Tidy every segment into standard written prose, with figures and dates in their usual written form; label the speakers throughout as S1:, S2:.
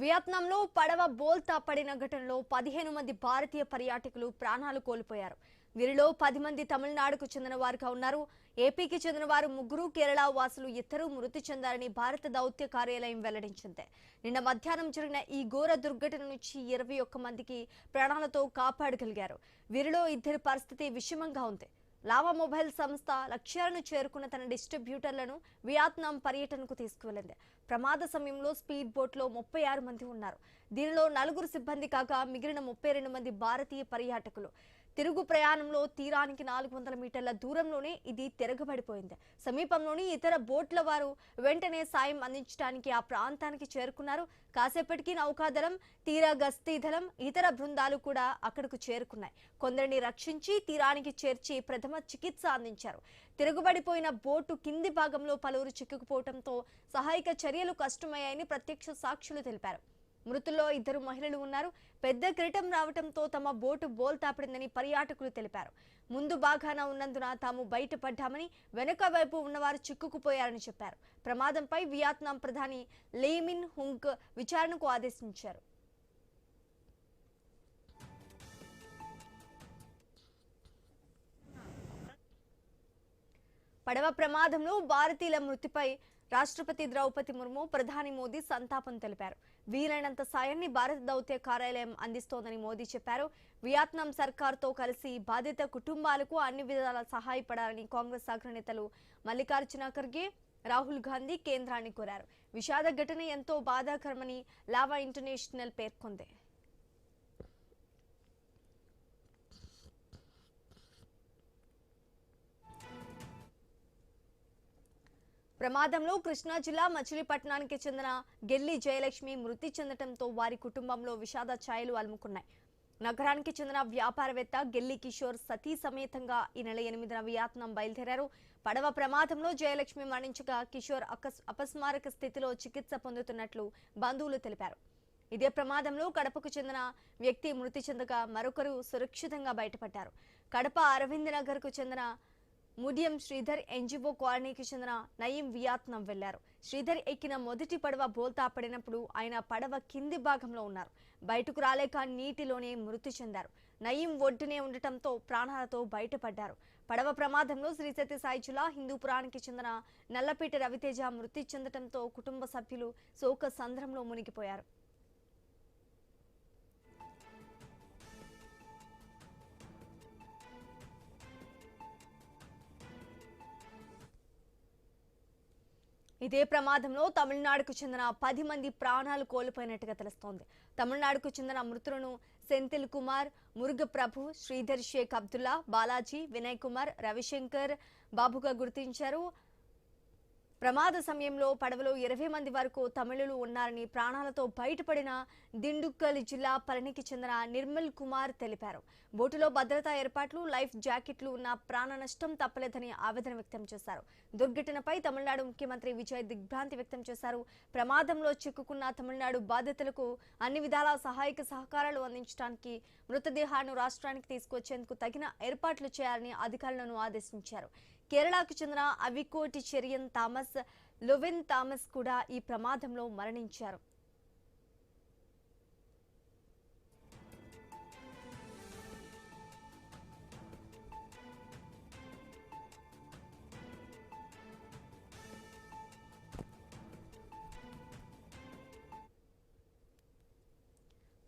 S1: వియత్నాంలో పడవ బోల్తా పడిన ఘటనలో 15 మంది భారతీయ పర్యాటకులు ప్రాణాలు కోల్పోయారు. వీరిలో 10 మంది తమిళనాడుకు చెందిన వారుగా ఉన్నారు. ఏపీకి చెందిన వారు ముగ్గురు, కేరళ వాసులు ఇద్దరు మృతి చెందారని భారత దౌత్య కార్యాలయం వెల్లడించింది. నిన్న మధ్యాహ్నం జరిగిన ఈ ఘోర దుర్ఘటన నుంచి 21 మందికి ప్రాణాలతో కాపాడగలిగారు. వీరిలో ఇద్దరి పరిస్థితి విషమంగా ఉంది. లావా మొబైల్ సంస్థ లక్ష్యాలను చేరుకున్న తన డిస్ట్రిబ్యూటర్లను వియత్నాం పర్యటనకు తీసుకువెళ్లింది. ప్రమాద సమయంలో స్పీడ్ బోట్లో 36 మంది ఉన్నారు. దీనిలో 4 సిబ్బంది కాగా మిగిలిన 32 మంది భారతీయ పర్యాటకులు. తిరుగు ప్రయాణంలో తీరానికి 400 మీటర్ల దూరంలోనే ఇది తిరగబడిపోయింది. సమీపంలోని ఇతర బోట్ల వారు వెంటనే సాయం అందించడానికి ఆ ప్రాంతానికి చేరుకున్నారు. కాసేపటికి నౌకాదళం, తీర గస్తీ దళం, ఇతర బృందాలు కూడా అక్కడకు చేరుకున్నాయి. కొందరిని రక్షించి తీరానికి చేర్చి ప్రథమ చికిత్స అందించారు. తిరగబడిపోయిన బోటు కింది భాగంలో పలువురు చిక్కుకుపోవడంతో సహాయక చర్యలు కష్టమయ్యాయని ప్రత్యక్ష సాక్షులు తెలిపారు. మృతుల్లో 2 మహిళలు ఉన్నారు. పెద్ద కిరీటం రావడంతో తమ బోటు బోల్తాపడిందని పర్యాటకులు తెలిపారు. ముందు బాగాన ఉన్నందున తాము బయటపడ్డామని, వెనుక వైపు ఉన్నవారు చిక్కుకుపోయారని చెప్పారు. ప్రమాదంపై వియత్నాం ప్రధాని లీ మిన్ హుంగ్ విచారణకు ఆదేశించారు. పడవ ప్రమాదంలో భారతీయుల మృతిపై రాష్ట్రపతి ద్రౌపది ముర్ము, ప్రధాని మోదీ సంతాపం తెలిపారు. వీలైనంత సాయాన్ని భారత దౌత్య కార్యాలయం అందిస్తోందని మోదీ చెప్పారు. వియత్నాం సర్కార్తో కలిసి బాధిత కుటుంబాలకు అన్ని విధాలా సహాయపడాలని కాంగ్రెస్ అగ్రనేతలు మల్లికార్జున ఖర్గే, రాహుల్ గాంధీ కేంద్రాన్ని కోరారు. విషాద ఘటన ఎంతో బాధాకరమని లావా ఇంటర్నేషనల్ పేర్కొంది. ప్రమాదంలో కృష్ణా జిల్లా మచిలీపట్నానికి చెందిన గెల్లి జయలక్ష్మి మృతి చెందడంతో వారి కుటుంబంలో విషాద ఛాయలు అలుముకున్నాయి. నగరానికి చెందిన వ్యాపారవేత్త గెల్లి కిషోర్ సతీ సమేతంగా ఈ నెల 8న వియత్నాం బయలుదేరారు. పడవ ప్రమాదంలో జయలక్ష్మి మరణించగా కిషోర్ అపస్మారక స్థితిలో చికిత్స పొందుతున్నట్లు బంధువులు తెలిపారు. ఇదే ప్రమాదంలో కడపకు చెందిన వ్యక్తి మృతి చెందగా మరొకరు సురక్షితంగా బయటపడ్డారు. కడప అరవింద్ నగర్ కు చెందిన ముడియం శ్రీధర్ ఎన్జిఓ కాలనీకి చెందిన నయీం వియత్నాం వెళ్లారు. శ్రీధర్ ఎక్కిన మొదటి పడవ బోల్తా పడినప్పుడు ఆయన పడవ కింది భాగంలో ఉన్నారు. బయటకు రాలేక నీటిలోనే మృతి చెందారు. నయీం ఒడ్డునే ఉండటంతో ప్రాణాలతో బయటపడ్డారు. పడవ ప్రమాదంలో శ్రీ సత్య సాయి జిల్లా హిందూపురానికి చెందిన నల్లపేట రవితేజ మృతి చెందటంతో కుటుంబ సభ్యులు శోక సంద్రంలో మునిగిపోయారు. ఇదే ప్రమాదంలో తమిళనాడుకు చెందిన 10 మంది ప్రాణాలు కోల్పోయినట్టుగా తెలుస్తోంది. తమిళనాడుకు చెందిన మృతులను సెంథిల్ కుమార్, మురుగప్రభు, శ్రీధర్ షేక్ అబ్దుల్లా, బాలాజీ, వినయ్ కుమార్, రవిశంకర్ బాబుగా గుర్తించారు. ప్రమాద సమయంలో పడవలో 20 మంది వరకు తమిళులు ఉన్నారని ప్రాణాలతో బయటపడిన దిండుక్కల్ జిల్లా పళనికి చెందిన నిర్మల్ కుమార్ తెలిపారు. బోటులో భద్రతా ఏర్పాట్లు, లైఫ్ జాకెట్లు ఉన్న ప్రాణ నష్టం తప్పలేదని ఆవేదన వ్యక్తం చేశారు. దుర్ఘటనపై తమిళనాడు ముఖ్యమంత్రి విజయ్ దిగ్భ్రాంతి వ్యక్తం చేశారు. ప్రమాదంలో చిక్కుకున్న తమిళనాడు బాధితులకు అన్ని విధాల సహాయక సహకారాలు అందించడానికి, మృతదేహాలను రాష్ట్రానికి తీసుకొచ్చేందుకు తగిన ఏర్పాట్లు చేయాలని అధికారులను ఆదేశించారు. కేరళకు చెందిన అవికోటి చెరియన్ థామస్, లొవెన్ థామస్ కూడా ఈ ప్రమాదంలో మరణించారు.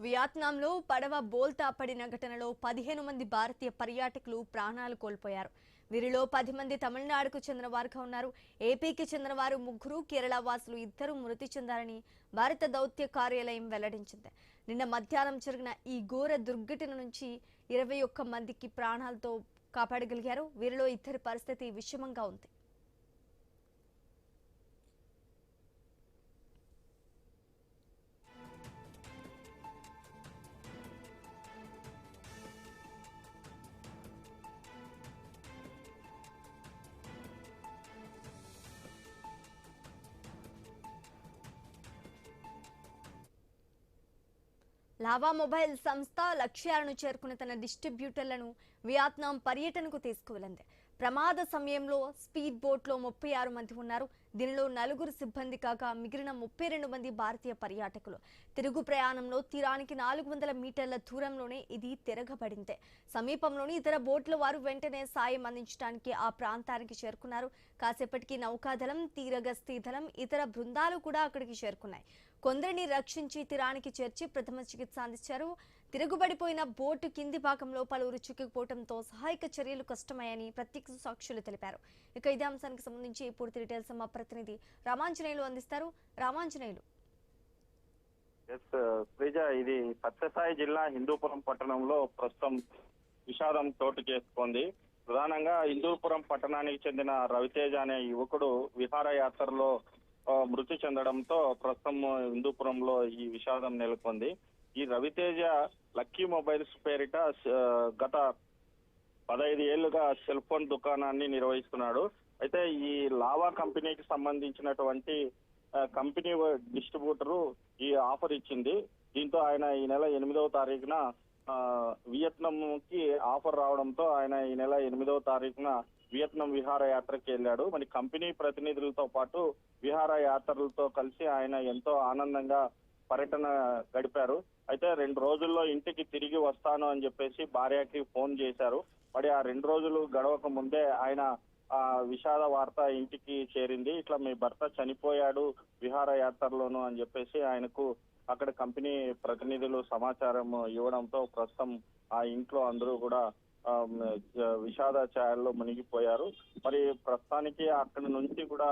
S1: వియత్నాంలో పడవ బోల్తా పడిన ఘటనలో 15 మంది భారతీయ పర్యాటకులు ప్రాణాలు కోల్పోయారు. వీరిలో 10 మంది తమిళనాడుకు చెందిన వారుగా ఉన్నారు. ఏపీకి చెందిన వారు ముగ్గురు, కేరళ వాసులు ఇద్దరు మృతి చెందారని భారత దౌత్య కార్యాలయం వెల్లడించింది. నిన్న మధ్యాహ్నం జరిగిన ఈ ఘోర దుర్ఘటన నుంచి 21 మందికి ప్రాణాలతో కాపాడగలిగారు. వీరిలో ఇద్దరి పరిస్థితి విషమంగా ఉంది. లావా మొబైల్ సంస్థ లక్ష్యాలను చేరుకున్న తన డిస్ట్రిబ్యూటర్లను వియత్నాం పర్యటనకు తీసుకువెళ్లింది. ప్రమాద సమయంలో స్పీడ్ బోట్లో 36 మంది ఉన్నారు. దీనిలో 4 సిబ్బంది కాగా మిగిలిన 32 మంది భారతీయ పర్యాటకులు. తిరుగు ప్రయాణంలో తీరానికి 400 మీటర్ల దూరంలోనే ఇది తిరగబడింది. సమీపంలోని ఇతర బోట్ల వారు వెంటనే సాయం అందించడానికి ఆ ప్రాంతానికి చేరుకున్నారు. కాసేపటికి నౌకాదళం, తీరగస్తీ దళం, ఇతర బృందాలు కూడా అక్కడికి చేరుకున్నాయి. కొందరిని రక్షించి తీరానికి చేర్చి ప్రథమ చికిత్స అందించారు. తిరుగుబడిపోయిన బోటు కింది భాగంలో పలువురు చిక్కుకుపోవడంతో సహాయక చర్యలు కష్టమయ్యాయని ప్రత్యక్ష సాక్షులు తెలిపారు. ఇక ఇదే అంశానికి సంబంధించి పూర్తి డీటెయిల్స్ మా ప్రతినిధి రామాంజనేయులు అందిస్తారు. రామాంజనేయులు.
S2: ఇది సత్యసాయి జిల్లా హిందూపురం పట్టణంలో ప్రస్తుతం విషాదం చోటు చేసుకుంది. ప్రధానంగా హిందూపురం పట్టణానికి చెందిన రవితేజ అనే యువకుడు విహారయాత్రలో మృతి చెందడంతో ప్రస్తుతం హిందూపురంలో ఈ విషాదం నెలకొంది. ఈ రవితేజ లక్కీ మొబైల్స్ పేరిట గత 15 ఏళ్లుగా సెల్ ఫోన్ దుకాణాన్ని నిర్వహిస్తున్నాడు. అయితే ఈ లావా కంపెనీకి సంబంధించినటువంటి కంపెనీ డిస్ట్రిబ్యూటరు ఈ ఆఫర్ ఇచ్చింది. దీంతో ఆయన ఈ నెల 8వ తారీఖున వియత్నాం కి ఆఫర్ రావడంతో ఆయన ఈ నెల 8వ తారీఖున వియత్నాం విహారయాత్రకి వెళ్ళాడు. మరి కంపెనీ ప్రతినిధులతో పాటు విహారయాత్రలతో కలిసి ఆయన ఎంతో ఆనందంగా పర్యటన గడిపారు. అయితే 2 రోజుల్లో ఇంటికి తిరిగి వస్తాను అని చెప్పేసి భార్యకి ఫోన్ చేశారు. మరి ఆ 2 రోజులు గడవక ముందే ఆయన ఆ విషాద వార్త ఇంటికి చేరింది. ఇట్లా మీ భర్త చనిపోయాడు విహారయాత్రలోను అని చెప్పేసి ఆయనకు అక్కడ కంపెనీ ప్రతినిధులు సమాచారం ఇవ్వడంతో ప్రస్తుతం ఆ ఇంట్లో అందరూ కూడా విషాద ఛాయల్లో మునిగిపోయారు. మరి ప్రస్తుతానికి అక్కడి నుంచి కూడా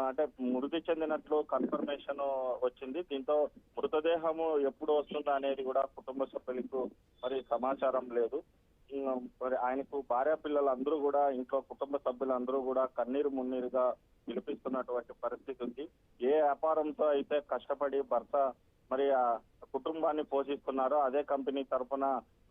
S2: అంటే మృతి చెందినట్లు కన్ఫర్మేషన్ వచ్చింది. దీంతో మృతదేహము ఎప్పుడు వస్తుందా అనేది కూడా కుటుంబ సభ్యులకు మరి సమాచారం లేదు. మరి ఆయనకు భార్య పిల్లలందరూ కూడా ఇంట్లో కుటుంబ సభ్యులందరూ కూడా కన్నీరు మున్నీరుగా విలిపిస్తున్నటువంటి పరిస్థితి ఉంది. ఏ వ్యాపారంతో అయితే కష్టపడి భర్త మరి ఆ కుటుంబాన్ని పోషిస్తున్నారో అదే కంపెనీ తరఫున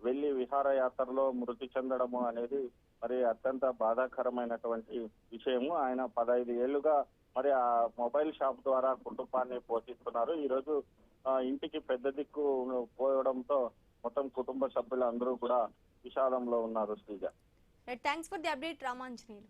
S2: వెళ్లి విహారయాత్రలో మృతి చెందడము అనేది మరి అత్యంత బాధాకరమైనటువంటి విషయము. ఆయన 15 ఏళ్లుగా మరి ఆ మొబైల్ షాప్ ద్వారా కుటుంబాన్ని పోషిస్తున్నారు. ఈ రోజు ఇంటికి పెద్ద దిక్కు పోవడంతో మొత్తం కుటుంబ సభ్యులు అందరూ కూడా విషాదంలో ఉన్నారు. Sreeja,
S1: thanks for the update Ramanjaneyulu.